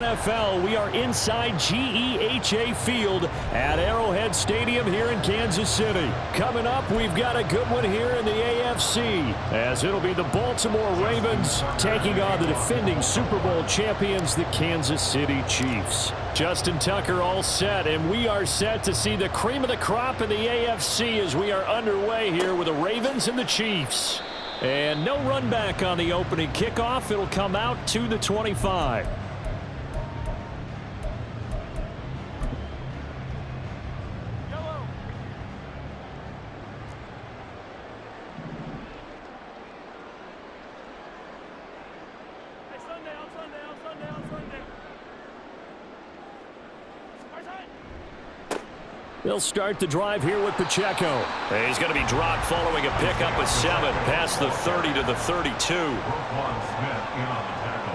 NFL, we are inside GEHA Field at Arrowhead Stadium here in Kansas City. Coming up, we've got a good one here in the AFC, as it'll be the Baltimore Ravens taking on the defending Super Bowl champions, the Kansas City Chiefs. Justin Tucker all set, and we are set to see the cream of the crop in the AFC as we are underway here with the Ravens and the Chiefs. And no run back on the opening kickoff. It'll come out to the 25. They'll start the drive here with Pacheco. He's going to be dropped following a pickup of 7 past the 30 to the 32. Smith in on the tackle.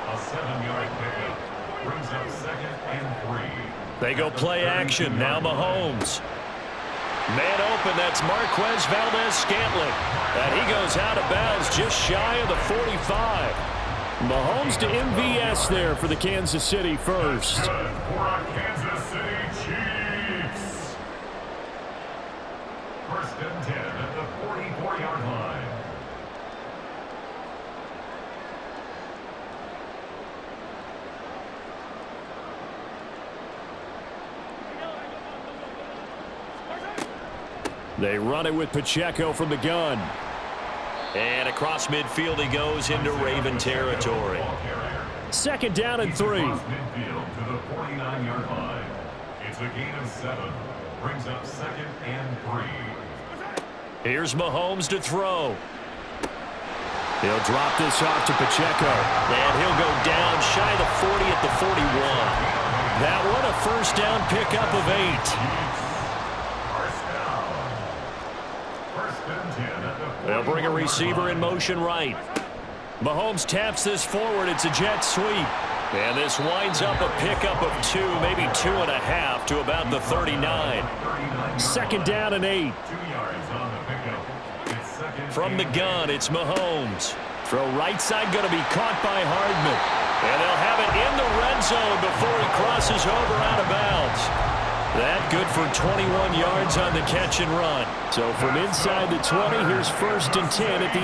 A 7-yard pickup brings up 2nd and 3. They go play action. Now Mahomes. Man open, that's Marquez Valdez-Scantling. And he goes out of bounds just shy of the 45. Mahomes to MVS there for the Kansas City first. Good for our Kansas City Chiefs. 1st and 10 at the 44-yard line. They run it with Pacheco from the gun. And across midfield he goes into Raven territory. 2nd down and 3. Across midfield to the 49-yard line. It's a gain of 7. Brings up 2nd and 3. Here's Mahomes to throw. He'll drop this off to Pacheco. And he'll go down shy of the 40 at the 41. That one a first down pickup of 8. They'll bring a receiver in motion right. Mahomes taps this forward. It's a jet sweep. And this winds up a pickup of 2, maybe 2.5 to about the 39. 2nd down and 8. 2 yards on the pickup. It's 2nd From the gun, it's Mahomes. Throw right side going to be caught by Hardman. And they'll have it in the red zone before he crosses over out of bounds. That good for 21 yards on the catch and run. So from inside the 20, here's 1st and 10 at the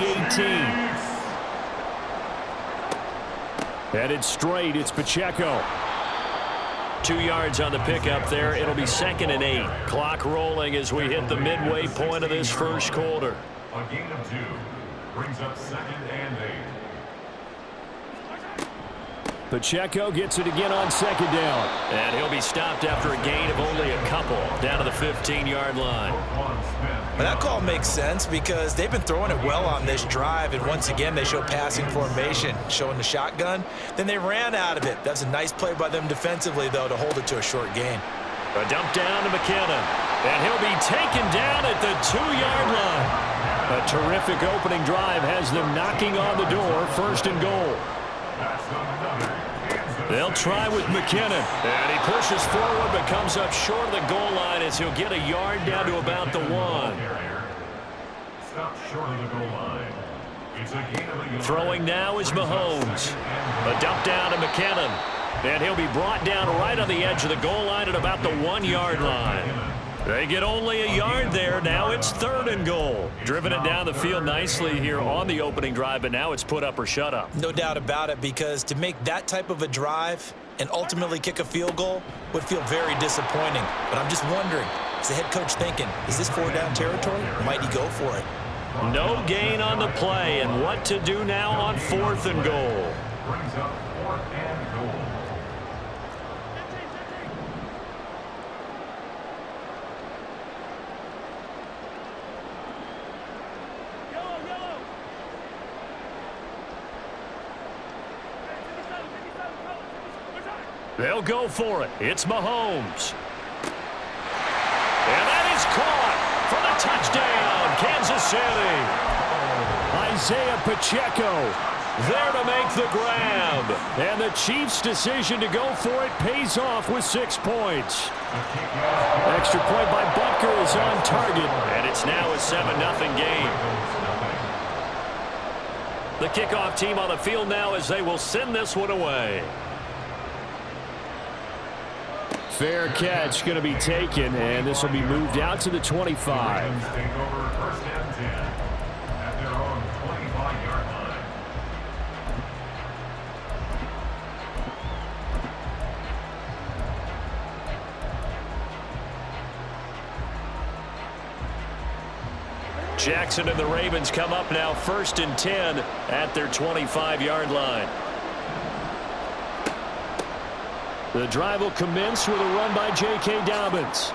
18. Headed straight, it's Pacheco. 2 yards on the pickup there. It'll be 2nd and 8. Clock rolling as we hit the midway point of this first quarter. A gain of 2 brings up 2nd and 8. Pacheco gets it again on 2nd down. And he'll be stopped after a gain of only a couple down to the 15-yard line. Well, that call makes sense because they've been throwing it well on this drive, and once again they show passing formation, showing the shotgun. Then they ran out of it. That's a nice play by them defensively, though, to hold it to a short gain. A dump down to McKinnon. And he'll be taken down at the 2-yard line. A terrific opening drive has them knocking on the door, 1st and goal. They'll try with McKinnon. And he pushes forward but comes up short of the goal line as he'll get a yard down to about the 1. Stop short of the goal line. It's a gain of a yard. Throwing now is Mahomes. A dump down to McKinnon. And he'll be brought down right on the edge of the goal line at about the 1-yard line. They get only a yard there. Now it's 3rd and goal. Driven it down the field nicely here on the opening drive, but now it's put up or shut up. No doubt about it, because to make that type of a drive and ultimately kick a field goal would feel very disappointing. But I'm just wondering, is the head coach thinking, is this 4-down territory, or might he go for it? No gain on the play, and what to do now on 4th and goal. Brings up 4th and goal. They'll go for it. It's Mahomes. And that is caught for the touchdown, Kansas City. Isaiah Pacheco there to make the grab. And the Chiefs' decision to go for it pays off with 6 points. Extra point by Butker is on target. And it's now a 7-0 game. The kickoff team on the field now as they will send this one away. Fair catch going to be taken, and this will be moved out to the 25. Ravens take over first and 10 at their own 25-yard line. Jackson and the Ravens come up now first and 10 at their 25-yard line. The drive will commence with a run by J.K. Dobbins.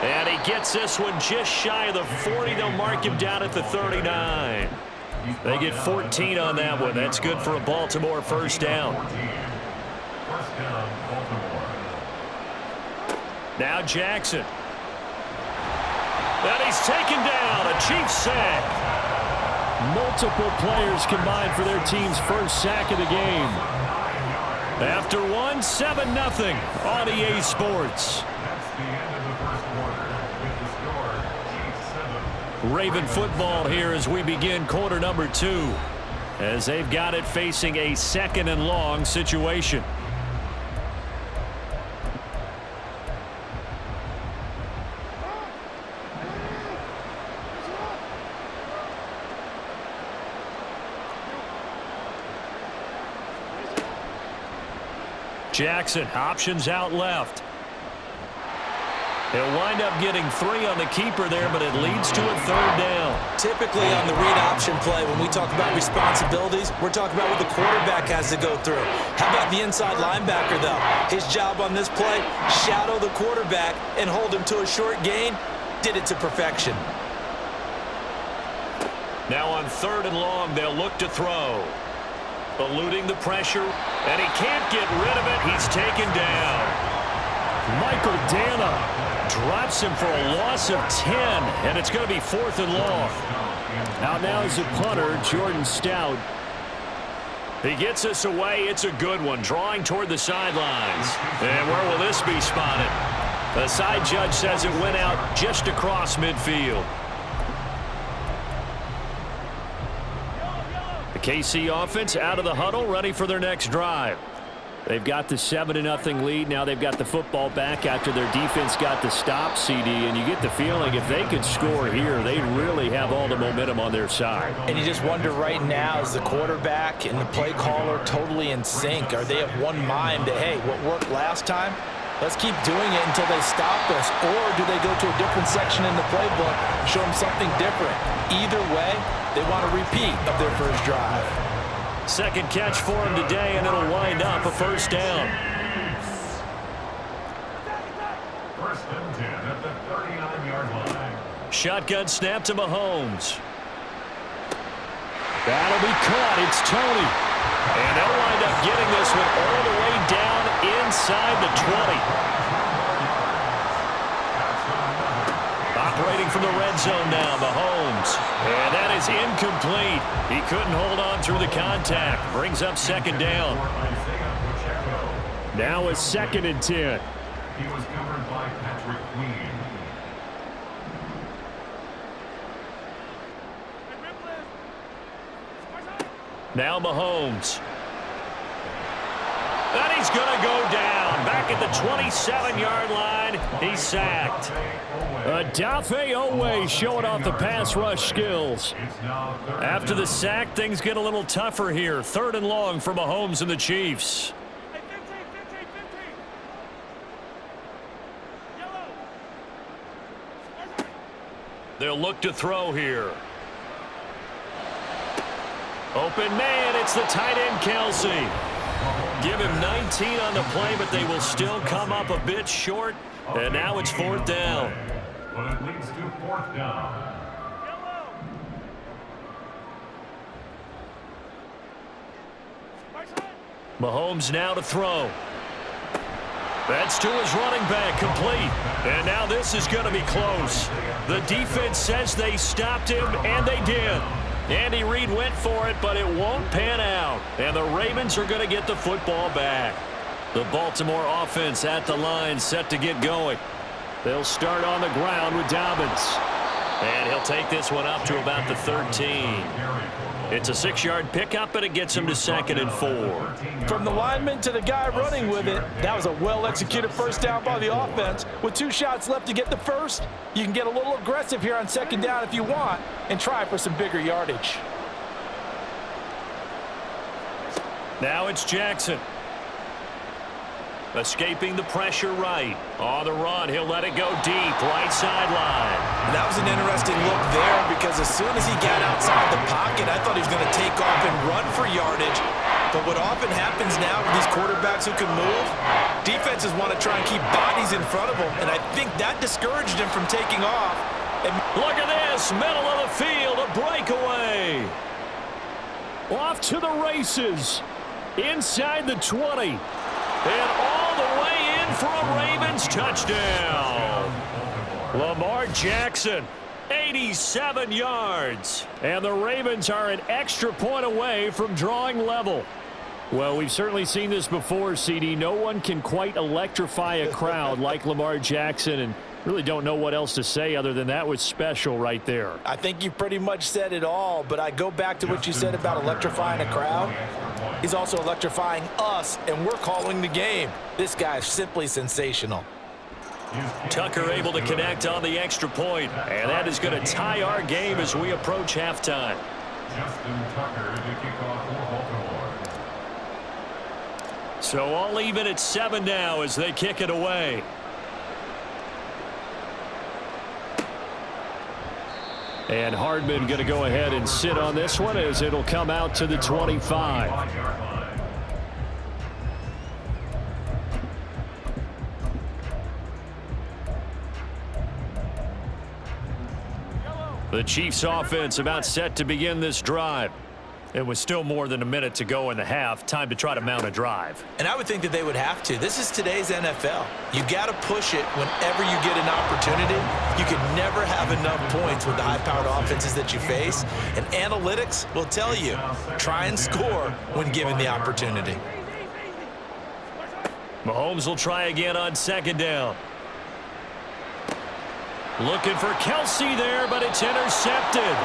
And he gets this one just shy of the 40. They'll mark him down at the 39. They get 14 on that one. That's good for a Baltimore first down. First down, Baltimore. Now Jackson. And he's taken down. A Chiefs sack. Multiple players combined for their team's first sack of the game. After one, 7-0 on EA Sports. That's the end of the first quarter with the score Chiefs 7. Raven football here as we begin quarter number 2. As they've got it facing a second and long situation. Jackson, options out left. He'll wind up getting 3 on the keeper there, but it leads to a third down. Typically on the read option play, when we talk about responsibilities, we're talking about what the quarterback has to go through. How about the inside linebacker, though? His job on this play, shadow the quarterback and hold him to a short gain. Did it to perfection. Now on third and long, they'll look to throw. Eluding the pressure, and he can't get rid of it. He's taken down. Michael Dana drops him for a loss of 10, and it's going to be 4th and long. Out now is the punter, Jordan Stout. He gets us away. It's a good one, drawing toward the sidelines. And where will this be spotted? The side judge says it went out just across midfield. The KC offense out of the huddle, ready for their next drive. They've got the 7-0 lead. Now they've got the football back after their defense got the stop, CD, and you get the feeling if they could score here, they really have all the momentum on their side. And you just wonder right now, is the quarterback and the play caller totally in sync? Are they of one mind that, hey, what worked last time, let's keep doing it until they stop us? Or do they go to a different section in the playbook, show them something different? Either way, they want a repeat of their first drive. Second catch for him today, and it'll wind up a first down. First and 10 at the 39-yard line. Shotgun snap to Mahomes. That'll be caught. It's Tony. And they'll wind up getting this one all the way down inside the 20. Operating from the red zone now, Mahomes. And that is incomplete. He couldn't hold on through the contact. Brings up second down. Now a 2nd and 10. He was covered by Patrick Queen. Now Mahomes. And he's going to go down. Back at the 27-yard line. He's sacked. Odafe Owe showing off the pass rush skills. After the sack, things get a little tougher here. 3rd and long for Mahomes and the Chiefs. They'll look to throw here. Open man, it's the tight end Kelsey. Give him 19 on the play, but they will still come up a bit short. And now it's 4th down. But it leads to 4th down. Mahomes now to throw. That's to his running back, complete. And now this is going to be close. The defense says they stopped him, and they did. Andy Reid went for it, but it won't pan out. And the Ravens are going to get the football back. The Baltimore offense at the line, set to get going. They'll start on the ground with Dobbins. And he'll take this one up to about the 13. It's a 6-yard pickup, and it gets him to 2nd and 4. From the lineman to the guy running with it, that was a well-executed first down by the offense. With 2 shots left to get the first, you can get a little aggressive here on 2nd down if you want and try for some bigger yardage. Now it's Jackson. Escaping the pressure right. On the run, he'll let it go deep, right sideline. That was an interesting look there because as soon as he got outside the pocket, I thought he was going to take off and run for yardage. But what often happens now with these quarterbacks who can move, defenses want to try and keep bodies in front of them, and I think that discouraged him from taking off. And look at this, middle of the field, a breakaway. Off to the races. Inside the 20. And all the way in for a Ravens touchdown. Lamar Jackson, 87 yards. And the Ravens are an extra point away from drawing level. Well, we've certainly seen this before, CD. No one can quite electrify a crowd like Lamar Jackson, and really don't know what else to say other than that was special right there. I think you pretty much said it all, but I go back to what you said about electrifying a crowd. He's also electrifying us, and we're calling the game. This guy's simply sensational. Tucker able to connect on the extra point, and that is going to tie our game as we approach halftime. Justin Tucker to kick off for Baltimore. So all even at 7 now as they kick it away. And Hardman going to go ahead and sit on this one as it'll come out to the 25. The Chiefs offense about set to begin this drive. It was still more than a minute to go in the half. Time to try to mount a drive. And I would think that they would have to. This is today's NFL. You got to push it whenever you get an opportunity. You can never have enough points with the high-powered offenses that you face. And analytics will tell you, try and score when given the opportunity. Mahomes will try again on 2nd down. Looking for Kelsey there, but it's intercepted.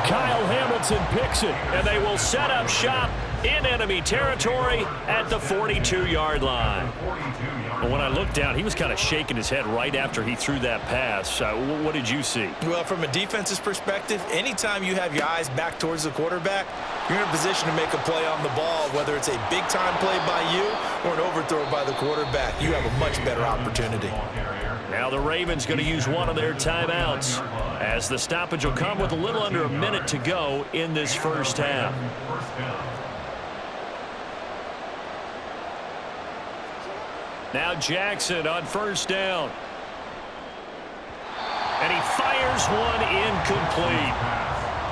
Kyle Hamilton picks it. And they will set up shop in enemy territory at the 42-yard line. But when I looked down, he was kind of shaking his head right after he threw that pass. What did you see? Well, from a defense's perspective, anytime you have your eyes back towards the quarterback, you're in a position to make a play on the ball, whether it's a big-time play by you or an overthrow by the quarterback. You have a much better opportunity. Now the Ravens going to use one of their timeouts as the stoppage will come with a little under a minute to go in this first half. Now Jackson on 1st down. And he fires one incomplete.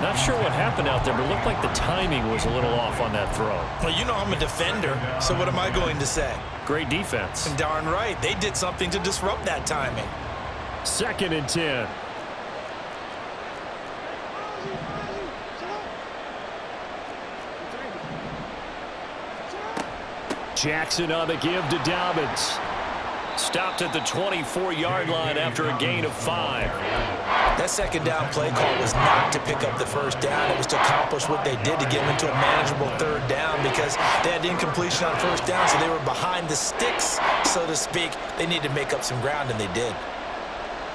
Not sure what happened out there, but it looked like the timing was a little off on that throw. Well, you know I'm a defender, so what am I going to say? Great defense. And darn right, they did something to disrupt that timing. 2nd and 10. Jackson on the give to Dobbins. Stopped at the 24-yard line after a gain of 5. That 2nd down play call was not to pick up the first down. It was to accomplish what they did to get them into a manageable 3rd down because they had incompletion on 1st down, so they were behind the sticks, so to speak. They needed to make up some ground, and they did.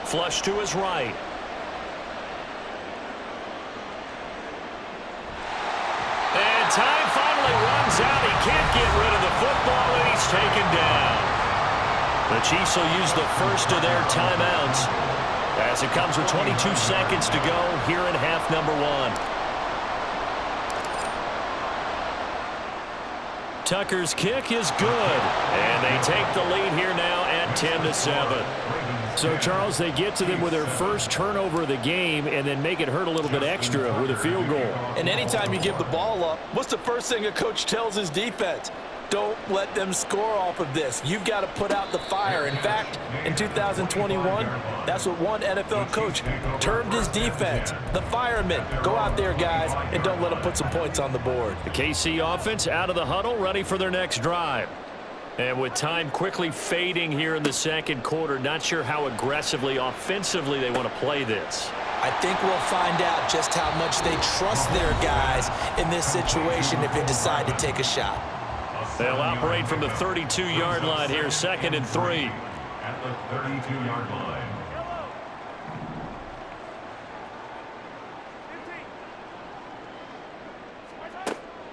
Flush to his right. And time finally runs out. He can't get rid of the football, and he's taken down. The Chiefs will use the first of their timeouts as it comes with 22 seconds to go here in half number 1. Tucker's kick is good, and they take the lead here now at 10-7. So, Charles, they get to them with their first turnover of the game and then make it hurt a little bit extra with a field goal. And anytime you give the ball up, what's the first thing a coach tells his defense? Don't let them score off of this. You've got to put out the fire. In fact, in 2021, that's what one NFL coach termed his defense, the firemen. Go out there, guys, and don't let them put some points on the board. The KC offense out of the huddle, ready for their next drive. And with time quickly fading here in the 2nd quarter, not sure how aggressively, offensively they want to play this. I think we'll find out just how much they trust their guys in this situation if they decide to take a shot. They'll operate from the 32-yard line here, 2nd and 3. At the 32-yard line.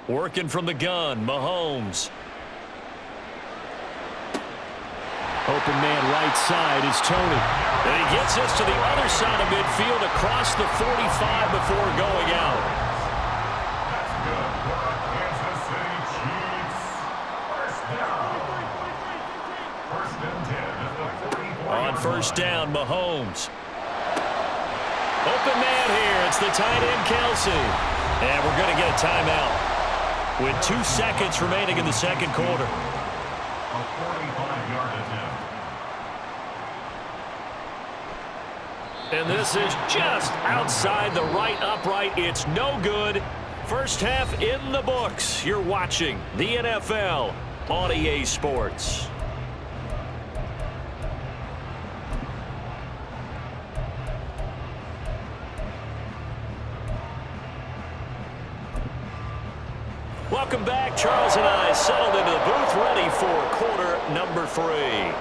Working from the gun, Mahomes. Open man right side is Tony. And he gets us to the other side of midfield across the 45 before going out. That's good for the Kansas City Chiefs. First down. First and 10 at the 44. On first down, Mahomes. Open man here. It's the tight end, Kelsey. And we're going to get a timeout with 2 seconds remaining in the second quarter. A 45-yard attempt. And this is just outside the right upright. It's no good. First half in the books. You're watching the NFL on EA Sports. Welcome back. Charles and I settled into the booth, ready for quarter number 3.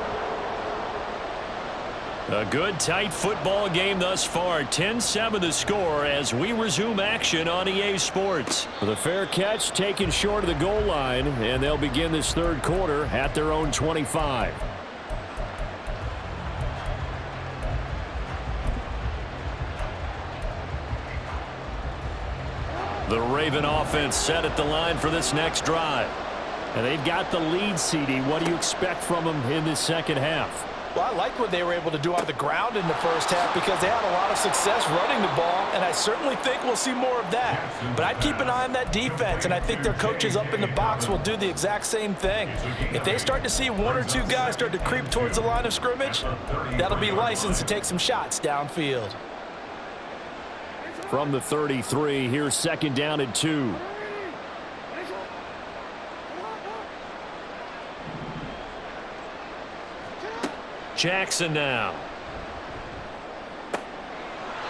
A good, tight football game thus far. 10-7 the score as we resume action on EA Sports. The fair catch taken short of the goal line, and they'll begin this third quarter at their own 25. The Raven offense set at the line for this next drive. And they've got the lead, CD. What do you expect from them in this second half? Well, I like what they were able to do on the ground in the first half because they had a lot of success running the ball, and I certainly think we'll see more of that. But I'd keep an eye on that defense, and I think their coaches up in the box will do the exact same thing. If they start to see 1 or 2 guys start to creep towards the line of scrimmage, that'll be licensed to take some shots downfield. From the 33, here's 2nd down and 2. Jackson now.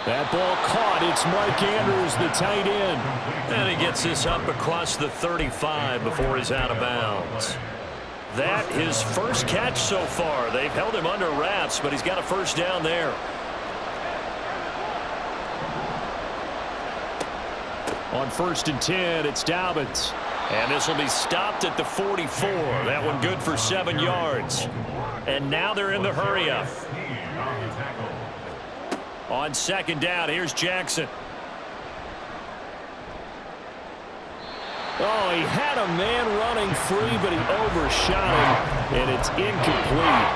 That ball caught. It's Mark Andrews, the tight end. And he gets this up across the 35 before he's out of bounds. That his first catch so far. They've held him under wraps, but he's got a first down there. On 1st and 10, it's Dobbins. And this will be stopped at the 44. That one good for 7 yards. And now they're in the hurry-up. On 2nd down, here's Jackson. Oh, he had a man running free, but he overshot him, and it's incomplete.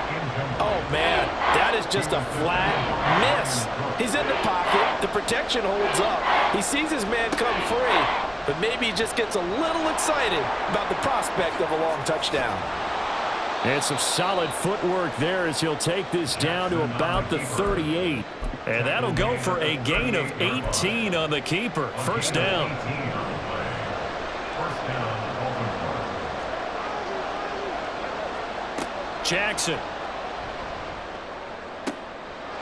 Oh, man, that is just a flat miss. He's in the pocket. The protection holds up. He sees his man come free, but maybe he just gets a little excited about the prospect of a long touchdown. And some solid footwork there as he'll take this down to about the 38. And that'll go for a gain of 18 on the keeper. First down. Jackson.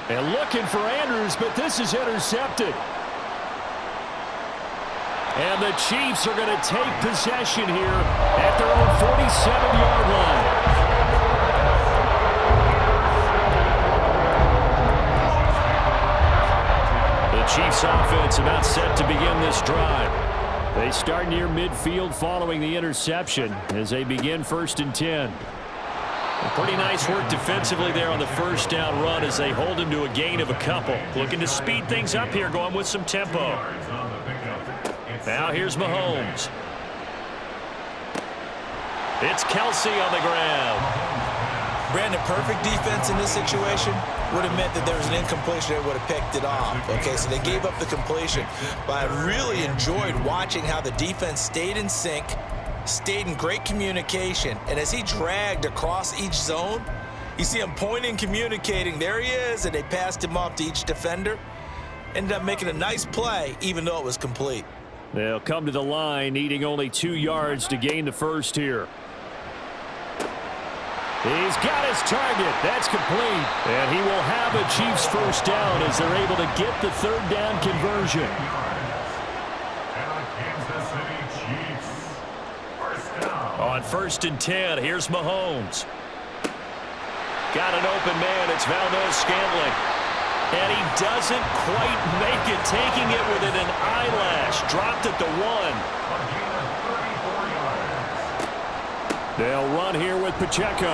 And looking for Andrews, but this is intercepted. And the Chiefs are going to take possession here at their own 47-yard line. The Chiefs offense about set to begin this drive. They start near midfield following the interception as they begin 1st and 10. Pretty nice work defensively there on the first down run as they hold him to a gain of a couple. Looking to speed things up here, going with some tempo. Now here's Mahomes. It's Kelsey on the ground. Brandon, perfect defense in this situation would have meant that there was an incompletion that would have picked it off. Okay, so they gave up the completion. But I really enjoyed watching how the defense stayed in sync, stayed in great communication, and as he dragged across each zone, you see him pointing, communicating, there he is, and they passed him off to each defender. Ended up making a nice play, even though it was complete. They'll come to the line, needing only 2 yards to gain the first here. He's got his target. That's complete. And he will have a Chiefs first down as they're able to get the third down conversion. And the Kansas City Chiefs. First down. On 1st and 10, here's Mahomes. Got an open man. It's Valdez-Scantling. And he doesn't quite make it, taking it within an eyelash. Dropped at the 1. A gain of 34 yards. They'll run here with Pacheco.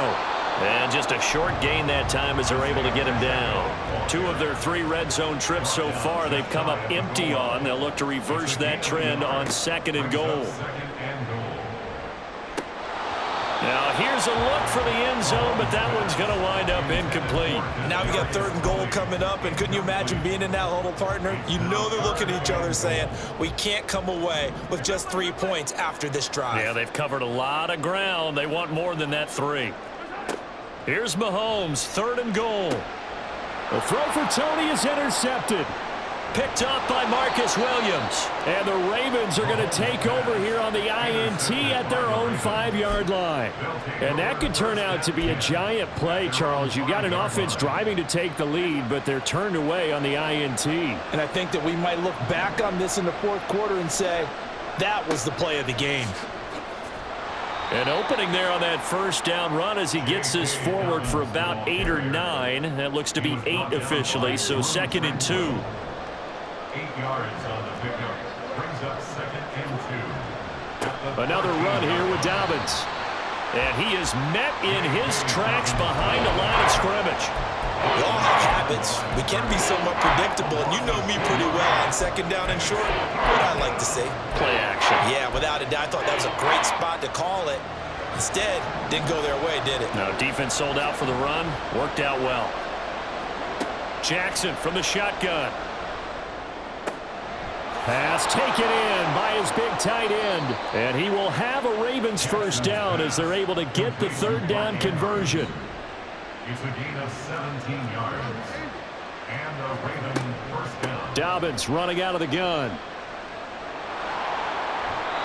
And just a short gain that time as they're able to get him down. 2 of their 3 red zone trips so far they've come up empty on. They'll look to reverse that trend on 2nd and goal. Now here's a look for the end zone, but that one's going to wind up incomplete. Now we got 3rd and goal coming up, and couldn't you imagine being in that huddle, partner? You know they're looking at each other saying, we can't come away with just 3 points after this drive. Yeah, they've covered a lot of ground. They want more than that 3. Here's Mahomes, 3rd and goal. The throw for Tony is intercepted. Picked up by Marcus Williams. And the Ravens are going to take over here on the INT at their own 5-yard line. And that could turn out to be a giant play, Charles. You've got an offense driving to take the lead, but they're turned away on the INT. And I think that we might look back on this in the 4th quarter and say, that was the play of the game. An opening there on that first down run as he gets this forward for about 8 or 9. That looks to be 8 officially, so 2nd and 2. 8 yards on the pickup. Brings up 2nd and 2. Another run here with Dobbins. And he is met in his tracks behind the line of scrimmage. We all have habits. We can be somewhat predictable, and you know me pretty well on 2nd down and short. What I like to see. Play action. Yeah, without a doubt, I thought that was a great spot to call it. Instead, didn't go their way, did it? No, defense sold out for the run. Worked out well. Jackson from the shotgun. Pass taken in by his big tight end. And he will have a Ravens first down as they're able to get the 3rd down conversion. It's a gain of 17 yards. And a Raven first down. Dobbins running out of the gun.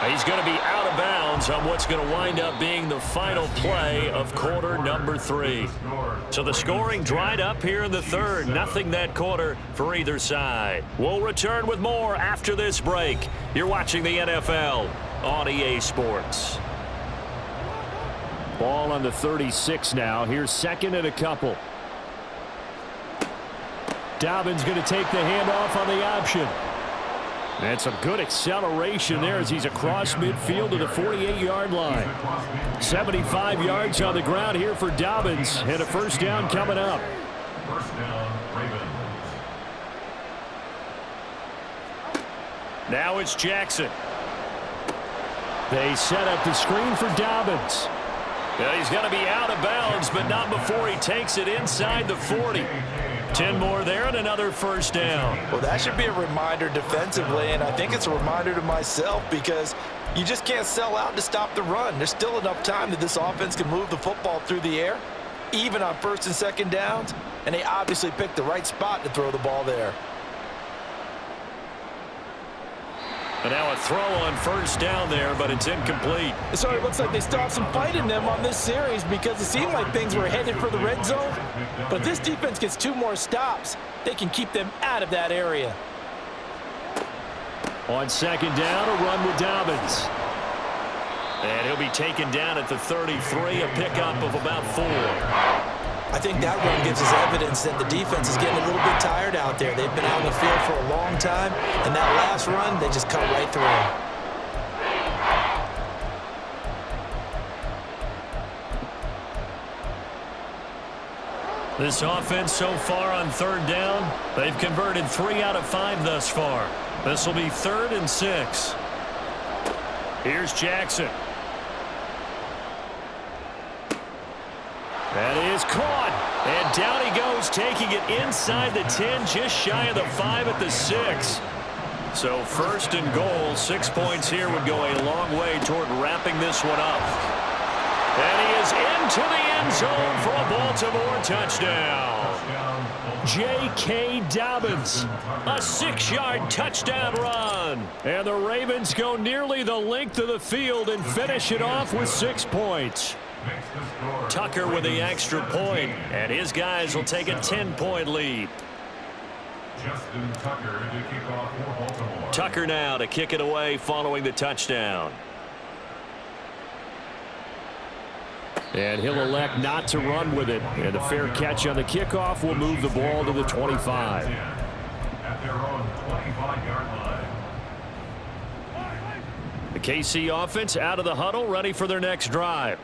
He's going to be out of bounds on what's going to wind up being the final play of quarter number 3. So the scoring dried up here in the 3rd. Nothing that quarter for either side. We'll return with more after this break. You're watching the NFL on EA Sports. Ball on the 36 now. Here's 2nd and a couple. Dobbins going to take the handoff on the option. And some good acceleration there as he's across midfield to the 48-yard line. 75 yards on the ground here for Dobbins, and a first down coming up. First down, Ravens. Now it's Jackson. They set up the screen for Dobbins. Yeah, he's going to be out of bounds, but not before he takes it inside the 40. 10 more there and another first down. Well, that should be a reminder defensively, and I think it's a reminder to myself because you just can't sell out to stop the run. There's still enough time that this offense can move the football through the air, even on 1st and 2nd downs, and they obviously picked the right spot to throw the ball there. And now a throw on first down there, but it's incomplete. So it looks like they still have some fight in them on this series because it seemed like things were headed for the red zone. But if this defense gets 2 more stops, they can keep them out of that area. On 2nd down, a run with Dobbins. And he'll be taken down at the 33, a pickup of about 4. I think that run gives us evidence that the defense is getting a little bit tired out there. They've been out on the field for a long time, and that last run, they just cut right through them. This offense so far on 3rd down, they've converted 3 out of 5 thus far. This will be 3rd and 6. Here's Jackson. That is caught. And down he goes, taking it inside the 10, just shy of the 5 at the 6. So 1st and goal, 6 points here would go a long way toward wrapping this one up. And he is into the end zone for a Baltimore touchdown. J.K. Dobbins. A 6-yard touchdown run. And the Ravens go nearly the length of the field and finish it off with 6 points. makes the score. Tucker with the extra point, and his guys will take a 10-point lead. Justin Tucker to kick off for Baltimore. Tucker now to kick it away following the touchdown. And he'll elect not to run with it. And a fair catch on the kickoff will move the ball to the 25. At their own 25-yard line. The KC offense out of the huddle, ready for their next drive.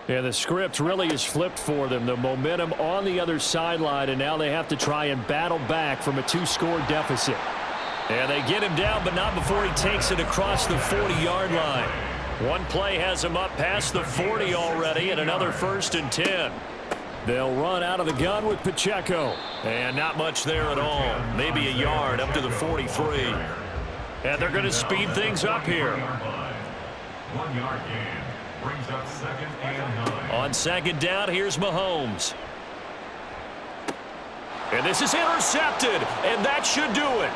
And the script really is flipped for them. The momentum on the other sideline, and now they have to try and battle back from a 2-score deficit. And they get him down, but not before he takes it across the 40-yard line. One play has him up past the 40 already, and another 1st and 10. They'll run out of the gun with Pacheco. And not much there at all. Maybe a yard up to the 43. And they're going to speed things up here. 1 yard gain brings up 2nd and 9. On 2nd down, here's Mahomes. And this is intercepted, and that should do it.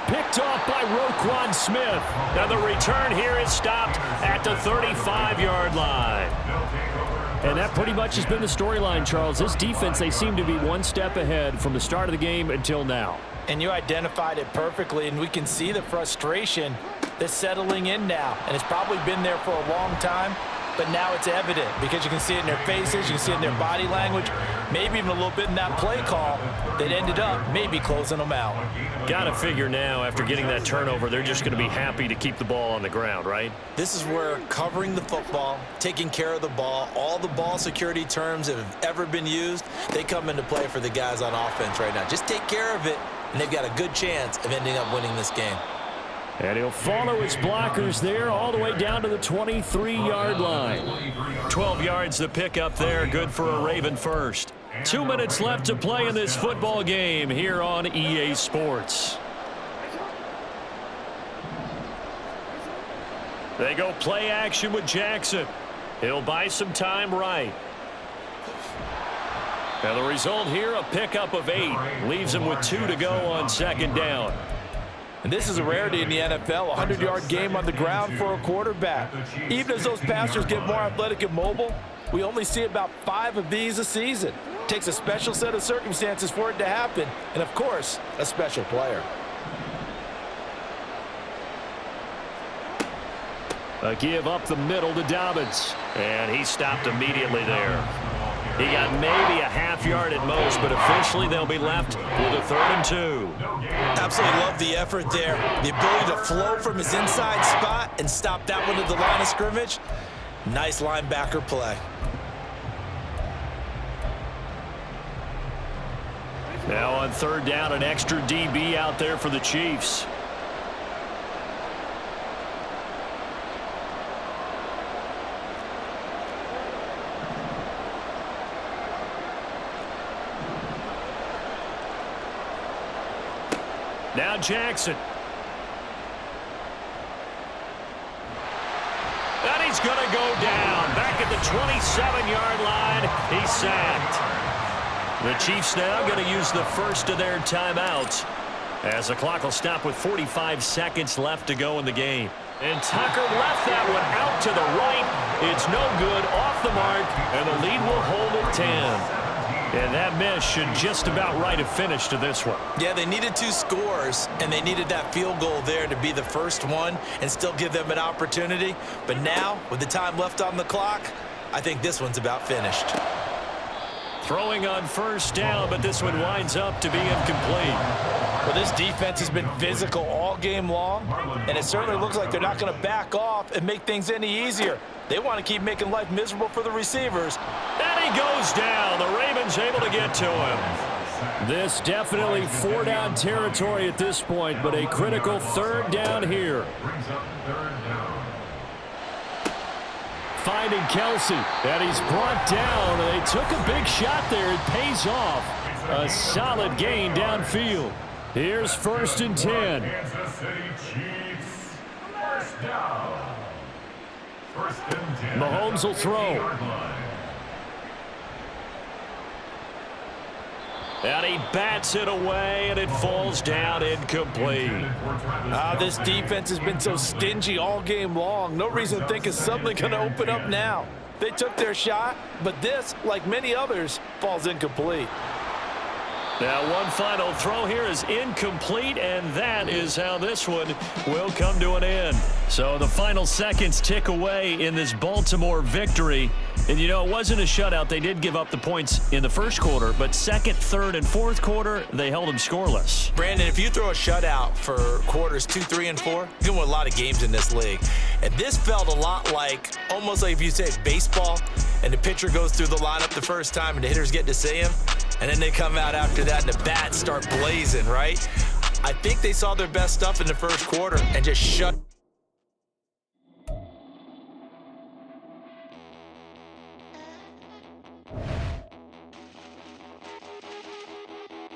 Picked off by Roquan Smith. Now the return here is stopped at the 35-yard line. And that pretty much has been the storyline, Charles. This defense, they seem to be one step ahead from the start of the game until now. And you identified it perfectly, and we can see the frustration that's settling in now. And it's probably been there for a long time, but now it's evident because you can see it in their faces, you can see it in their body language, maybe even a little bit in that play call that ended up maybe closing them out. Got to figure now, after getting that turnover, they're just going to be happy to keep the ball on the ground, right? This is where covering the football, taking care of the ball, all the ball security terms that have ever been used, they come into play for the guys on offense right now. Just take care of it, and they've got a good chance of ending up winning this game. And he'll follow his blockers there all the way down to the 23-yard line. 12 yards to pick up there, good for a Raven first. 2 minutes left to play in this football game here on EA Sports. They go play action with Jackson. He'll buy some time right. And the result here, a pickup of 8. Leaves him with 2 to go on 2nd down. And this is a rarity in the NFL, a 100-yard game on the ground for a quarterback. Even as those passers get more athletic and mobile, we only see about 5 of these a season. It takes a special set of circumstances for it to happen, and of course, a special player. A give up the middle to Dobbins. And he stopped immediately there. He got maybe a half yard at most, but officially they'll be left with a 3rd and 2. Absolutely love the effort there. The ability to flow from his inside spot and stop that one at the line of scrimmage. Nice linebacker play. Now on 3rd down, an extra DB out there for the Chiefs. Now Jackson. And he's going to go down. Back at the 27-yard line. He's sacked. The Chiefs now going to use the first of their timeouts, as the clock will stop with 45 seconds left to go in the game. And Tucker left that one out to the right. It's no good, off the mark, and the lead will hold at 10. And that miss should just about right a finish to this one. Yeah, they needed 2 scores, and they needed that field goal there to be the first one and still give them an opportunity. But now, with the time left on the clock, I think this one's about finished. Throwing on 1st down, but this one winds up to be incomplete. Well, this defense has been physical all game long, and it certainly looks like they're not going to back off and make things any easier. They want to keep making life miserable for the receivers. And he goes down. The Ravens able to get to him. This definitely 4-down territory at this point, but a critical 3rd down here. Brings up 3rd down. Finding Kelsey, and he's brought down. They took a big shot there. It pays off. A solid gain downfield. Here's 1st and 10. Kansas City Chiefs. 1st down. 1st and 10. Mahomes will throw. And he bats it away, and it falls down incomplete. This defense has been so stingy all game long. No reason to think it's suddenly going to open up now. They took their shot, but this, like many others, falls incomplete. Now one final throw here is incomplete, and that is how this one will come to an end. So the final seconds tick away in this Baltimore victory. And, you know, it wasn't a shutout. They did give up the points in the first quarter, but second, third, and fourth quarter, they held them scoreless. Brandon, if you throw a shutout for quarters 2, 3, and 4, you're going to win a lot of games in this league. And this felt a lot like, almost like if you say baseball, and the pitcher goes through the lineup the first time and the hitters get to see him, and then they come out after that and the bats start blazing, right? I think they saw their best stuff in the first quarter and just shut